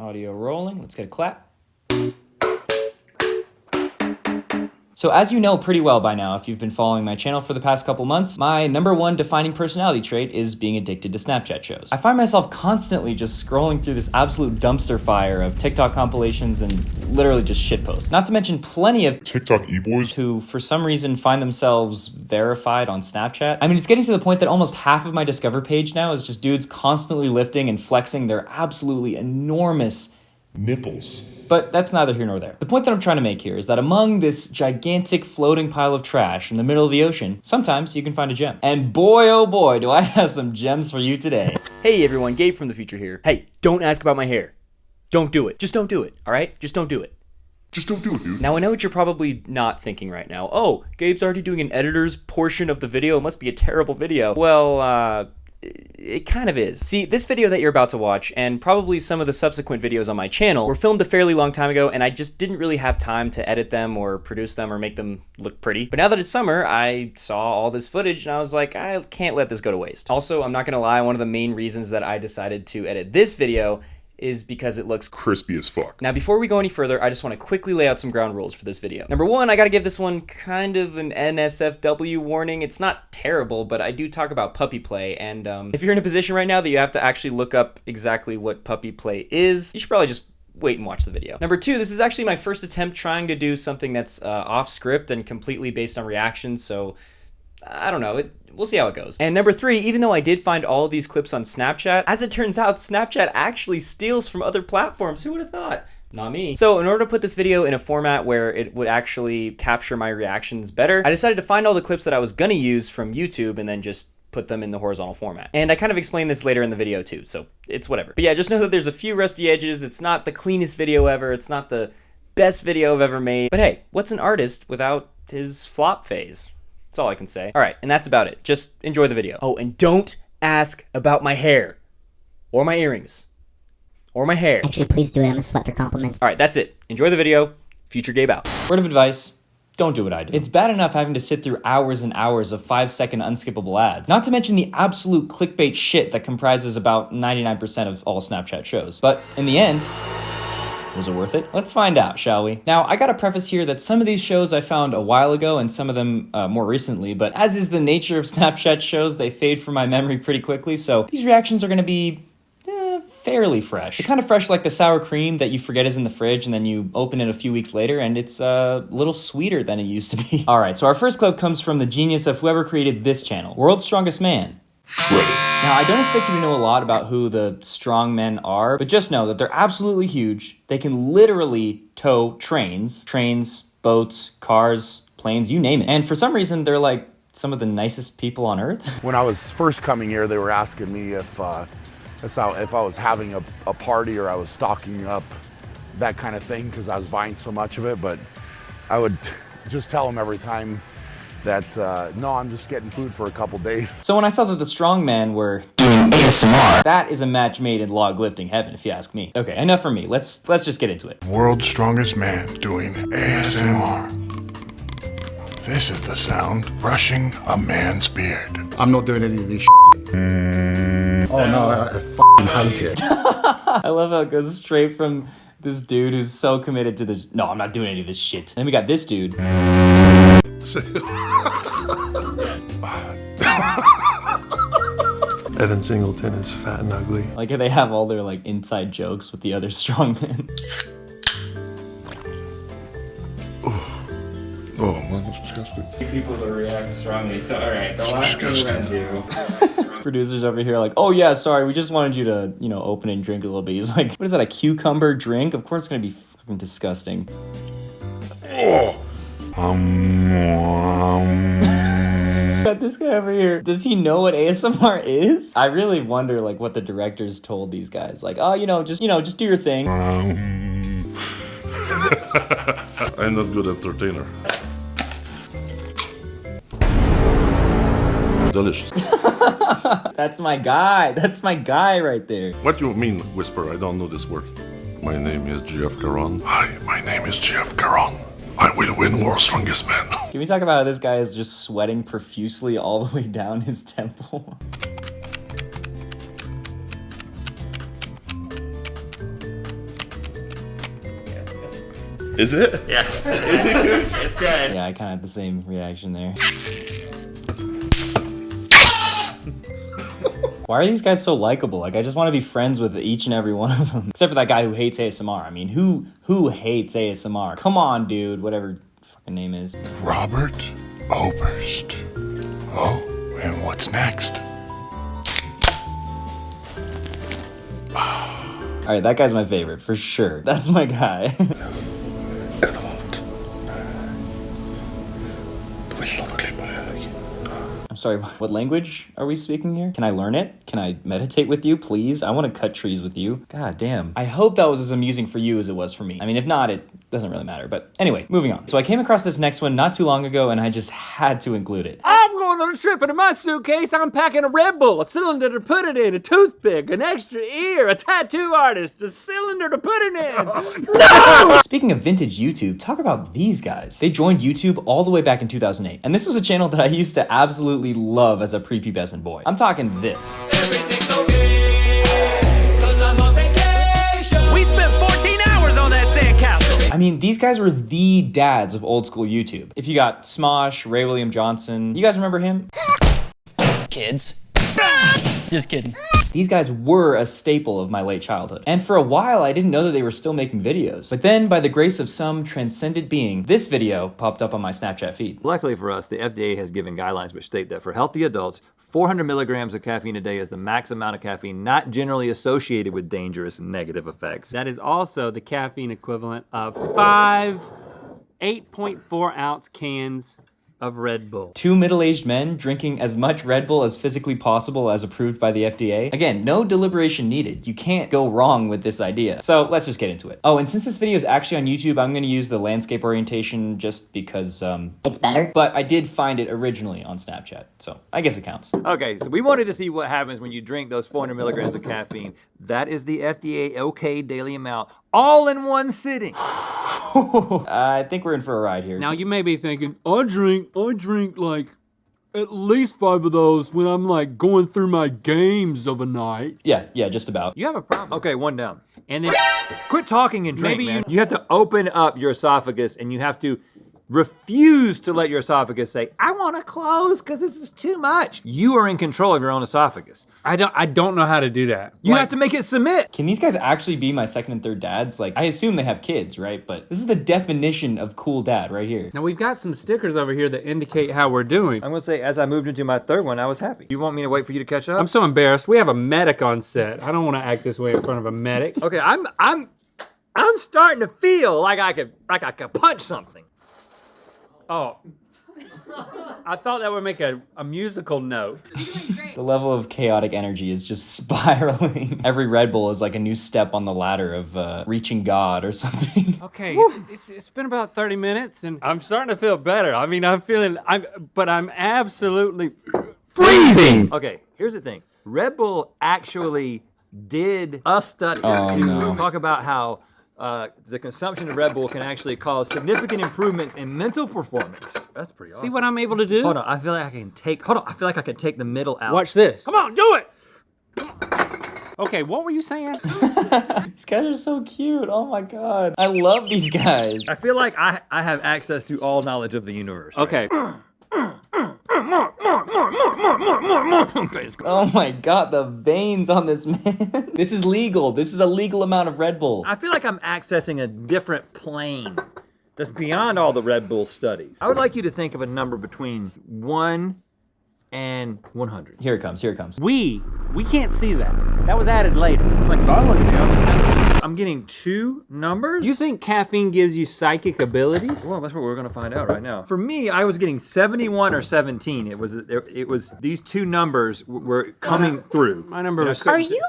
Audio rolling. Let's get a clap. So as you know pretty well by now, if you've been following my channel for the past couple months, my #1 defining personality trait is being addicted to Snapchat shows. I find myself constantly just scrolling through this absolute dumpster fire of TikTok compilations and literally just shitposts. Not to mention plenty of TikTok e-boys who for some reason find themselves verified on Snapchat. I mean, it's getting to the point that almost half of my Discover page now is just dudes constantly lifting and flexing their absolutely enormous nipples. But that's neither here nor there. The point that I'm trying to make here is that among this gigantic floating pile of trash in the middle of the ocean, sometimes you can find a gem. And boy, oh boy, do I have some gems for you today. Hey everyone, Gabe from the future here. Hey, don't ask about my hair. Don't do it. Just don't do it, all right? Just don't do it. Just don't do it, dude. Now, I know what you're probably not thinking right now. Oh, Gabe's already doing an editor's portion of the video. It must be a terrible video. Well, it kind of is. See, this video that you're about to watch, and probably some of the subsequent videos on my channel, were filmed a fairly long time ago, and I just didn't really have time to edit them or produce them or make them look pretty. But now that it's summer, I saw all this footage, and I was like, I can't let this go to waste. Also, I'm not gonna lie, one of the main reasons that I decided to edit this video is because it looks Crispy as fuck. Now, before we go any further, I just want to quickly lay out some ground rules for this video. #1, I gotta give this one kind of an NSFW warning. It's not terrible, but I do talk about puppy play, and if you're in a position right now that you have to actually look up exactly what puppy play is, you should probably just wait and watch the video. #2, this is actually my first attempt trying to do something that's off script and completely based on reactions, so I don't know, we'll see how it goes. And #3, even though I did find all of these clips on Snapchat, as it turns out, Snapchat actually steals from other platforms. Who would have thought? Not me. So in order to put this video in a format where it would actually capture my reactions better, I decided to find all the clips that I was gonna use from YouTube and then just put them in the horizontal format. And I kind of explain this later in the video too, so it's whatever. But yeah, just know that there's a few rusty edges. It's not the cleanest video ever. It's not the best video I've ever made. But hey, what's an artist without his flop phase? That's all I can say. All right, and that's about it. Just enjoy the video. Oh, and don't ask about my hair or my earrings or my hair. Actually, please do it. I'm a slut for compliments. All right, that's it. Enjoy the video. Future Gabe out. Word of advice. Don't do what I do. It's bad enough having to sit through hours and hours of 5-second unskippable ads. Not to mention the absolute clickbait shit that comprises about 99% of all Snapchat shows. But in the end, was it worth it? Let's find out, shall we? Now, I gotta preface here that some of these shows I found a while ago and some of them more recently, but as is the nature of Snapchat shows, they fade from my memory pretty quickly, so these reactions are gonna be fairly fresh. They're kind of fresh like the sour cream that you forget is in the fridge and then you open it a few weeks later and it's a little sweeter than it used to be. All right, so our first clip comes from the genius of whoever created this channel, World's Strongest Man. Shredded. Now, I don't expect you to know a lot about who the strong men are, but just know that they're absolutely huge. They can literally tow trains, boats, cars, planes, you name it. And for some reason, they're like some of the nicest people on earth. When I was first coming here, they were asking me if I was having a party or I was stocking up, that kind of thing, because I was buying so much of it. But I would just tell them every time that, no, I'm just getting food for a couple days. So when I saw that the strongmen were doing ASMR, that is a match made in log lifting heaven, if you ask me. Okay, enough from me. Let's just get into it. World's strongest man doing ASMR. This is the sound brushing a man's beard. I'm not doing any of this shit. Oh no, I f***ing hate it. I love how it goes straight from this dude who's so committed to this, no, I'm not doing any of this shit. Then we got this dude. Evan Singleton is fat and ugly. Like they have all their like inside jokes with the other strongmen. Oh, man, that's disgusting. People to react strongly. So, all right, the last thing we're gonna do. Producers over here like, oh yeah, sorry, we just wanted you to, you know, open and drink a little bit. He's like, what is that, a cucumber drink? Of course it's gonna be fucking disgusting. Oh. Got this guy over here. Does he know what ASMR is? I really wonder like what the directors told these guys. Like, oh, just do your thing. I'm not good entertainer. Delicious. That's my guy. That's my guy right there. What you mean, whisper? I don't know this word. My name is GF Caron. Hi, my name is GF Caron. I will win World's Strongest Man. Can we talk about how this guy is just sweating profusely all the way down his temple? Is it? Yeah. Is it good? It's good. Yeah, I kind of had the same reaction there. Why are these guys so likable? Like, I just want to be friends with each and every one of them. Except for that guy who hates ASMR. I mean, who hates ASMR? Come on, dude. Whatever fucking name is. Robert Oberst. Oh, and what's next? All right, that guy's my favorite, for sure. That's my guy. I'm sorry, what language are we speaking here? Can I learn it? Can I meditate with you, please? I want to cut trees with you. God damn. I hope that was as amusing for you as it was for me. I mean, if not, it doesn't really matter. But anyway, moving on. So I came across this next one not too long ago, and I just had to include it. I'm going on a trip, and in my suitcase, I'm packing a Red Bull, a cylinder to put it in, a toothpick, an extra ear, a tattoo artist, a cylinder to put it in. No! Speaking of vintage YouTube, talk about these guys. They joined YouTube all the way back in 2008, and this was a channel that I used to absolutely love as a prepubescent boy. I'm talking this. Everything's okay, 'cause I'm on vacation. We spent 14 hours on that sandcastle. I mean, these guys were the dads of old school YouTube. If you got Smosh, Ray William Johnson, you guys remember him? Kids. Just kidding. These guys were a staple of my late childhood. And for a while, I didn't know that they were still making videos. But then, by the grace of some transcendent being, this video popped up on my Snapchat feed. Luckily for us, the FDA has given guidelines which state that for healthy adults, 400 milligrams of caffeine a day is the max amount of caffeine not generally associated with dangerous and negative effects. That is also the caffeine equivalent of 5 8.4 ounce cans of Red Bull. 2 middle-aged men drinking as much Red Bull as physically possible as approved by the FDA. Again, no deliberation needed. You can't go wrong with this idea. So let's just get into it. Oh, and since this video is actually on YouTube, I'm gonna use the landscape orientation just because, It's better. but I did find it originally on Snapchat, so I guess it counts. Okay, so we wanted to see what happens when you drink those 400 milligrams of caffeine. That is the FDA okay daily amount, all in one sitting. I think we're in for a ride here. Now you may be thinking, I drink like at least 5 of those when I'm like going through my games of a night. Yeah, just about. You have a problem. Okay, one down. And then Quit talking and drink, Maybe man. You have to open up your esophagus and you have to refuse to let your esophagus say, I want to close because this is too much. You are in control of your own esophagus. I don't know how to do that. You have to make it submit. Can these guys actually be my second and third dads? Like, I assume they have kids, right? But this is the definition of cool dad right here. Now we've got some stickers over here that indicate how we're doing. I'm gonna say, as I moved into my third one, I was happy. You want me to wait for you to catch up? I'm so embarrassed. We have a medic on set. I don't want to act this way in front of a medic. Okay, I'm starting to feel like I could punch something. Oh. I thought that would make a musical note. The level of chaotic energy is just spiraling. Every Red Bull is like a new step on the ladder of reaching God or something. Okay, it's been about 30 minutes and I'm starting to feel better. I mean, but I'm absolutely freezing. Okay, here's the thing. Red Bull actually did a study to talk about how the consumption of Red Bull can actually cause significant improvements in mental performance. That's pretty awesome. See what I'm able to do? Hold on, I feel like I can take the middle out. Watch this. Come on, do it. Okay, what were you saying? These guys are so cute. Oh my God. I love these guys. I feel like I have access to all knowledge of the universe. Right? Okay. Oh my God, the veins on this man. This is legal. This is a legal amount of Red Bull. I feel like I'm accessing a different plane that's beyond all the Red Bull studies. I would like you to think of a number between 1 and 100. Here it comes, here it comes. We can't see that. That was added later. It's like, I'm getting 2 numbers. you think caffeine gives you psychic abilities? Well, that's what we're gonna find out right now. For me, I was getting 71 or 17. It was these 2 numbers were coming through. My number was... Are you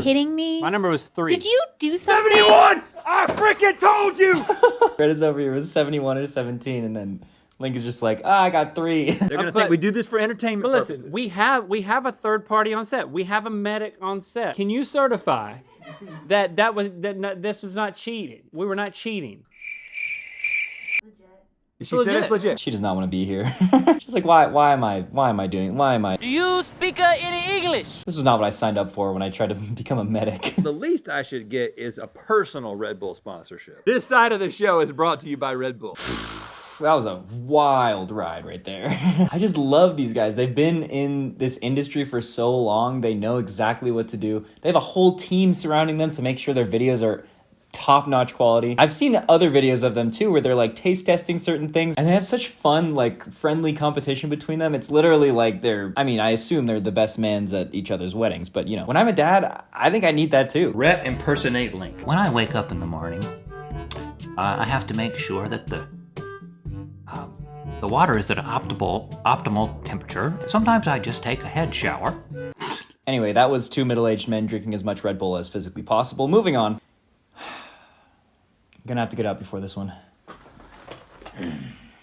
kidding me? My number was 3. Did you do something? 71! I freaking told you! Red is over here. It was 71 or 17, and then Link is just like, I got 3. They're gonna think we do this for entertainment But listen, purposes. we have a third party on set. We have a medic on set. Can you certify that this was not cheating? We were not cheating. She said it's legit. She does not want to be here. She's like, why am I doing? Do you speak any English? This was not what I signed up for when I tried to become a medic. The least I should get is a personal Red Bull sponsorship. This side of the show is brought to you by Red Bull. That was a wild ride right there. I just love these guys. They've been in this industry for so long. They know exactly what to do. They have a whole team surrounding them to make sure their videos are top-notch quality. I've seen other videos of them too where they're like taste testing certain things and they have such fun, like friendly competition between them. It's literally like I assume they're the best mans at each other's weddings, but you know, when I'm a dad, I think I need that too. Rep impersonate link. When I wake up in the morning, I have to make sure that the water is at an optimal temperature. Sometimes I just take a head shower. Anyway, that was two middle-aged men drinking as much Red Bull as physically possible. Moving on. I'm gonna have to get out before this one.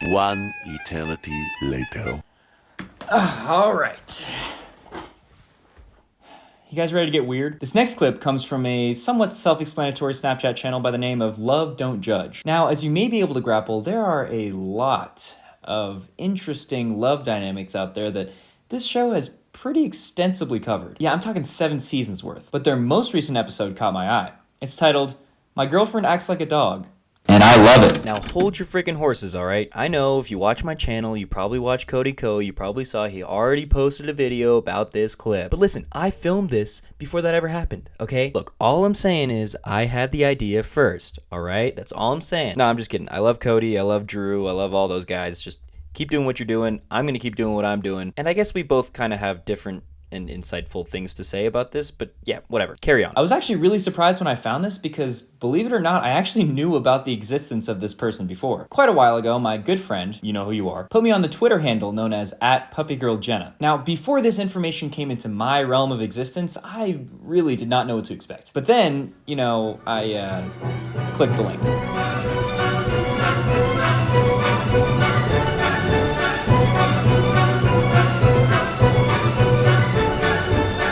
One eternity later. All right. You guys ready to get weird? This next clip comes from a somewhat self-explanatory Snapchat channel by the name of Love Don't Judge. Now, as you may be able to grapple, there are a lot of interesting love dynamics out there that this show has pretty extensively covered. Yeah, I'm talking 7 seasons worth. But their most recent episode caught my eye. It's titled, My Girlfriend Acts Like a Dog. And I love it. Now hold your freaking horses, alright? I know if you watch my channel, you probably watch Cody Ko, you probably saw he already posted a video about this clip. But listen, I filmed this before that ever happened, okay? Look, all I'm saying is I had the idea first, alright? That's all I'm saying. No, I'm just kidding. I love Cody, I love Drew, I love all those guys. Just keep doing what you're doing. I'm gonna keep doing what I'm doing. And I guess we both kind of have different and insightful things to say about this, but yeah, whatever. Carry on. I was actually really surprised when I found this because, believe it or not, I actually knew about the existence of this person before. Quite a while ago, my good friend, you know who you are, put me on the Twitter handle known as @puppygirljenna. Now, before this information came into my realm of existence, I really did not know what to expect. But then, you know, I clicked the link.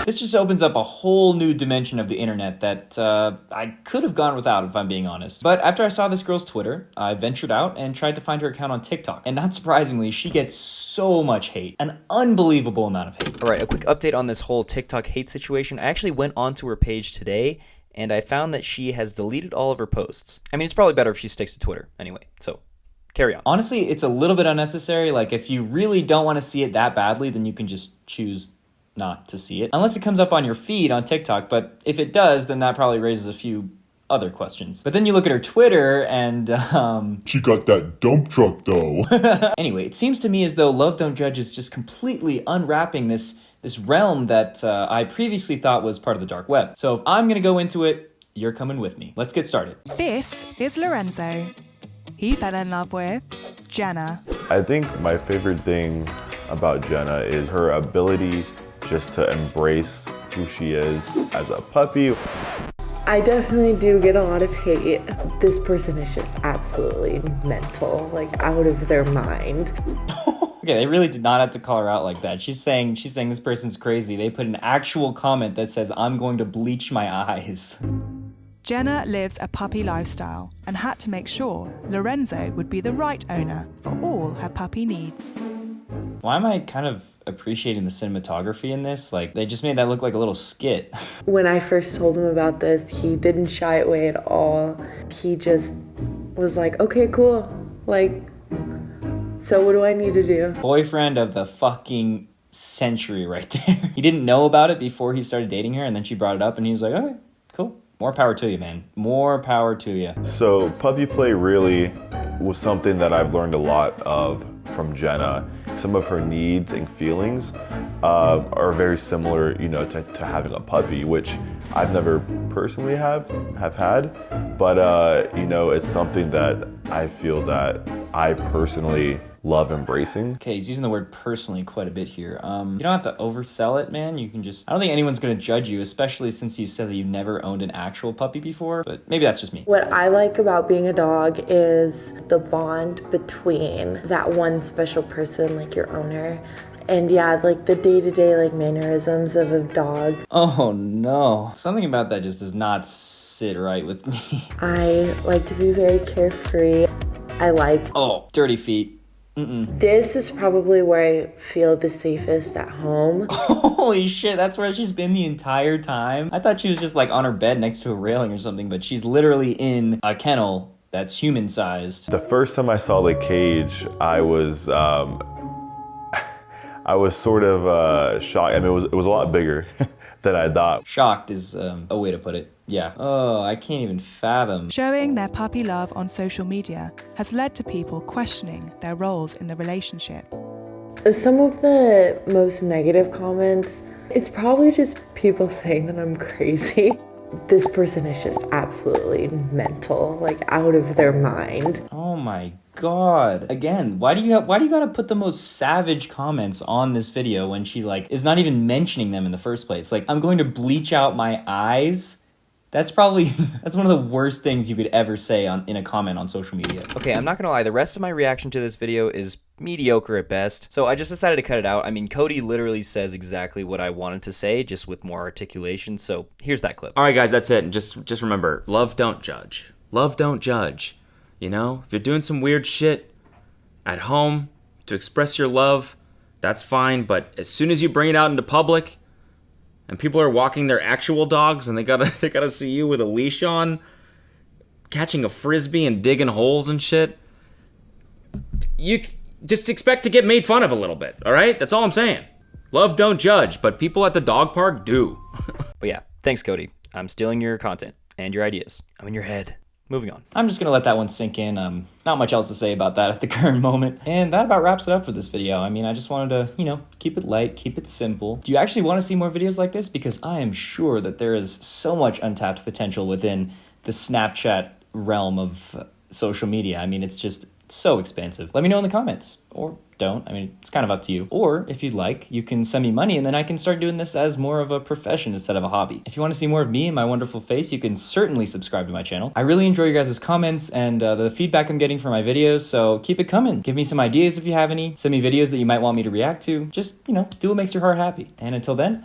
This just opens up a whole new dimension of the internet that I could have gone without, if I'm being honest. But after I saw this girl's Twitter, I ventured out and tried to find her account on TikTok. And not surprisingly, she gets so much hate. An unbelievable amount of hate. All right, a quick update on this whole TikTok hate situation. I actually went onto her page today, and I found that she has deleted all of her posts. I mean, it's probably better if she sticks to Twitter anyway, so carry on. Honestly, it's a little bit unnecessary. Like, if you really don't want to see it that badly, then you can just choose not to see it. Unless it comes up on your feed on TikTok, but if it does, then that probably raises a few other questions. But then you look at her Twitter and, She got that dump truck though. Anyway, it seems to me as though Love Don't Judge is just completely unwrapping this realm that I previously thought was part of the dark web. So if I'm gonna go into it, you're coming with me. Let's get started. This is Lorenzo. He fell in love with Jenna. I think my favorite thing about Jenna is her ability just to embrace who she is as a puppy. I definitely do get a lot of hate. This person is just absolutely mental, like out of their mind. Okay, they really did not have to call her out like that. She's saying this person's crazy. They put an actual comment that says, I'm going to bleach my eyes. Jenna lives a puppy lifestyle and had to make sure Lorenzo would be the right owner for all her puppy needs. Why am I kind of appreciating the cinematography in this? Like, they just made that look like a little skit. When I first told him about this, he didn't shy away at all. He just was like, okay, cool. Like, so what do I need to do? Boyfriend of the fucking century right there. He didn't know about it before he started dating her, and then she brought it up, and he was like, okay, cool. More power to you, man. More power to you. So puppy play really was something that I've learned a lot of from Jenna. Some of her needs and feelings are very similar, you know, to having a puppy, which I've never personally have had, but you know, it's something that I feel that I personally love embracing. Okay, he's using the word personally quite a bit here. You don't have to oversell it, man. You can just, I don't think anyone's gonna judge you, especially since you said that you've never owned an actual puppy before, but maybe that's just me. What I like about being a dog is the bond between that one special person, like your owner, and yeah, like the day-to-day like mannerisms of a dog. Oh no, something about that just does not sit right with me. I like to be very carefree. I like. Oh, dirty feet. This is probably where I feel the safest at home. Holy shit, that's where she's been the entire time? I thought she was just like on her bed next to a railing or something, but she's literally in a kennel that's human-sized. The first time I saw the cage, I was sort of shocked. I mean, it was a lot bigger than I thought. Shocked is a way to put it. Yeah. Oh, I can't even fathom. Showing their puppy love on social media has led to people questioning their roles in the relationship. Some of the most negative comments, it's probably just people saying that I'm crazy. This person is just absolutely mental, like out of their mind. Oh my god. Again, why do you gotta put the most savage comments on this video when she like is not even mentioning them in the first place? Like, I'm going to bleach out my eyes. That's probably, that's one of the worst things you could ever say in a comment on social media. Okay, I'm not gonna lie, the rest of my reaction to this video is mediocre at best, so I just decided to cut it out. I mean, Cody literally says exactly what I wanted to say, just with more articulation, so here's that clip. All right, guys, that's it. And just remember, love don't judge. Love don't judge. You know, if you're doing some weird shit at home to express your love, that's fine, but as soon as you bring it out into public, and people are walking their actual dogs and they gotta see you with a leash on, catching a frisbee and digging holes and shit, you just expect to get made fun of a little bit, all right? That's all I'm saying. Love don't judge, but people at the dog park do. But yeah, thanks, Cody. I'm stealing your content and your ideas. I'm in your head. Moving on. I'm just gonna let that one sink in. Not much else to say about that at the current moment. And that about wraps it up for this video. I mean, I just wanted to, you know, keep it light, keep it simple. Do you actually want to see more videos like this? Because I am sure that there is so much untapped potential within the Snapchat realm of social media. I mean, it's just so expansive. Let me know in the comments, or don't. I mean, it's kind of up to you. Or if you'd like, you can send me money and then I can start doing this as more of a profession instead of a hobby. If you want to see more of me and my wonderful face, you can certainly subscribe to my channel. I really enjoy your guys' comments and the feedback I'm getting from my videos, so keep it coming. Give me some ideas if you have any. Send me videos that you might want me to react to. Just, you know, do what makes your heart happy. And until then,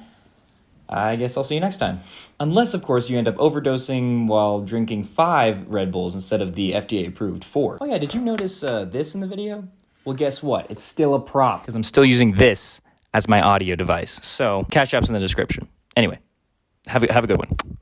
I guess I'll see you next time. Unless, of course, you end up overdosing while drinking 5 Red Bulls instead of the FDA-approved 4. Oh yeah, did you notice this in the video? Well, guess what? It's still a prop, because I'm still using this as my audio device. So, Cashapp's in the description. Anyway, have a good one.